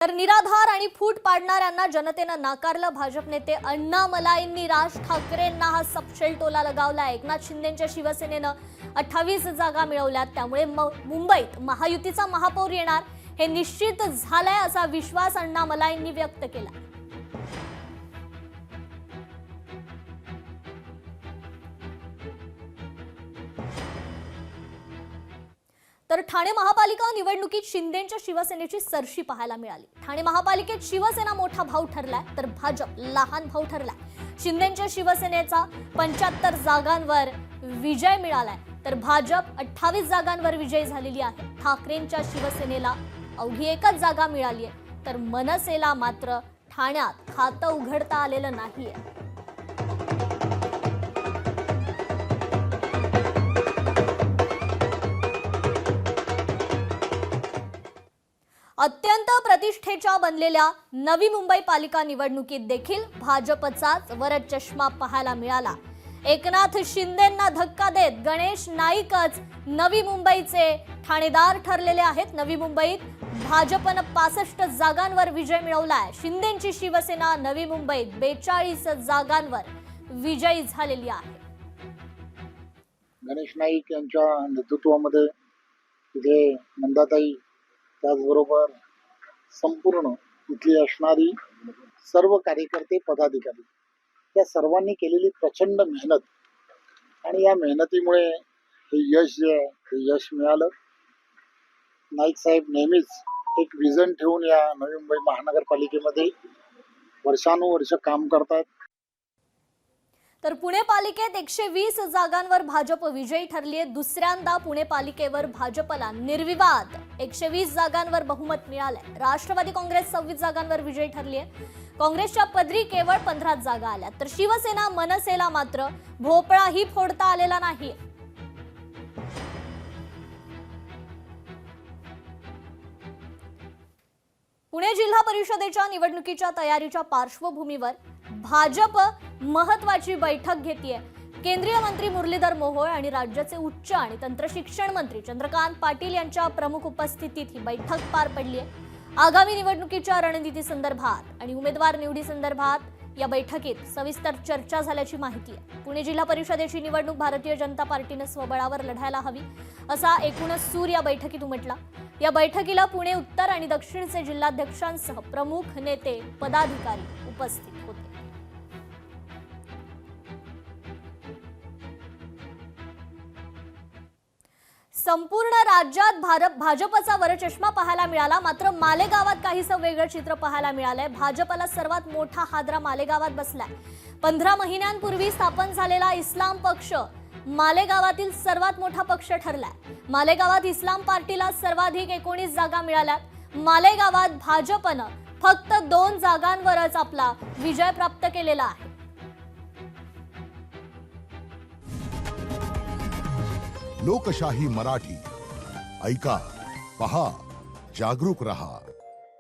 तर निराधार आणि फूट पाडणाऱ्यांना जनतेनं नाकारलं। भाजप नेते अण्णामलाईंनी राज ठाकरेंना हा सपशेल टोला लगावला। एकनाथ शिंदेंच्या शिवसेनेनं 28 जागा मिळवल्यात, त्यामुळे मुंबईत महायुतीचा महापौर येणार हे निश्चित झालंय असा विश्वास अण्णामलाईंनी व्यक्त केला। तर ठाणे महापालिका निवडणुकीत शिंदेंच्या शिवसेनेची सरशी पाहायला मिळाली। ठाणे महापालिकेत शिवसेना मोठा भाऊ ठरलाय, तर भाजप लहान भाऊ ठरलाय। शिंदेंच्या शिवसेनेचा 75 जागांवर विजय मिळालाय, तर भाजप 28 जागांवर विजयी झालेली आहे। ठाकरेंच्या शिवसेनेला अवघी एकच जागा मिळाली आहे, तर मनसेला मात्र ठाण्यात खातं उघडता आलेलं नाहीये। अत्यंत प्रतिष्ठेच्या बनलेल्या नवी मुंबई पालिका निवडणुकीत देखील भाजपचाच वरद चष्मा पाहायला मिळाला। एकनाथ शिंदेंना धक्का देत गणेश नाईकच नवी मुंबईचे ठाणेदार ठरलेले आहेत। नवी मुंबईत भाजपनं 65 जागांवर विजय मिळवलाय। शिंदेंची शिवसेना नवी मुंबईत 42 जागांवर विजयी झालेली आहे। गणेश नाईक यांच्या नेतृत्वामध्ये तिथे मंदाताई, त्याचबरोबर संपूर्ण इथली असणारी सर्व कार्यकर्ते, पदाधिकारी या सर्वांनी केलेली प्रचंड मेहनत आणि या मेहनतीमुळे हे यश जे आहे ते यश मिळालं। नाईक साहेब नेहमीच एक विजन ठेवून या नवी मुंबई महानगरपालिकेमध्ये वर्षानुवर्ष काम करतात। तर पुणे पालिकेत 120 जागांवर भाजप विजयी ठरली आहे। दुसऱ्यांदा पुणे पालिकेवर भाजपला निर्विवाद 120 जागांवर बहुमत मिळालंय। राष्ट्रवादी काँग्रेस 26 जागांवर विजयी ठरली आहे। काँग्रेसच्या पदरी केवळ 15 जागा आल्या, तर शिवसेना मनसेला मात्र भोपळाही फोडता आलेला नाही। पुणे जिल्हा परिषदेच्या निवडणुकीच्या तयारीच्या पार्श्वभूमीवर भाजप महत्त्वाची बैठक घेतेय। केंद्रीय मंत्री मुरलीधर मोहोळ आणि राज्याचे उच्च आणि तंत्रशिक्षण मंत्री चंद्रकांत पाटील यांच्या प्रमुख उपस्थितीत ही बैठक पार पडली आहे। आगामी निवडणुकीच्या रणनीती संदर्भात आणि उमेदवार निवडी संदर्भात या बैठकीत सविस्तर चर्चा झाल्याची माहिती आहे। पुणे जिल्हा परिषदेची निवडणूक भारतीय जनता पार्टीने स्वबळावर लढायला हवी असा एकूणच सूर या बैठकीत उमटला। या बैठकीला पुणे उत्तर आणि दक्षिणचे जिल्हाध्यक्षांसह प्रमुख नेते, पदाधिकारी उपस्थित होते। संपूर्ण राज्यात भाजपचा वरचष्मा पाहायला मिळाला, मात्र मालेगावात काहीसं वेगळं चित्र पाहायला मिळालंय। भाजपला सर्वात मोठा हादरा मालेगावात बसलाय। 15 महिन्यांपूर्वी स्थापन झालेला इस्लाम पक्ष मालेगावातील सर्वात मोठा पक्ष ठरलाय। मालेगावात इस्लाम पार्टीला सर्वाधिक 19 जागा मिळाल्यात। मालेगावात भाजपनं फक्त 2 जागांवरच आपला विजय प्राप्त केलेला आहे। लोकशाही मराठी ऐका, पहा, जागरूक रहा।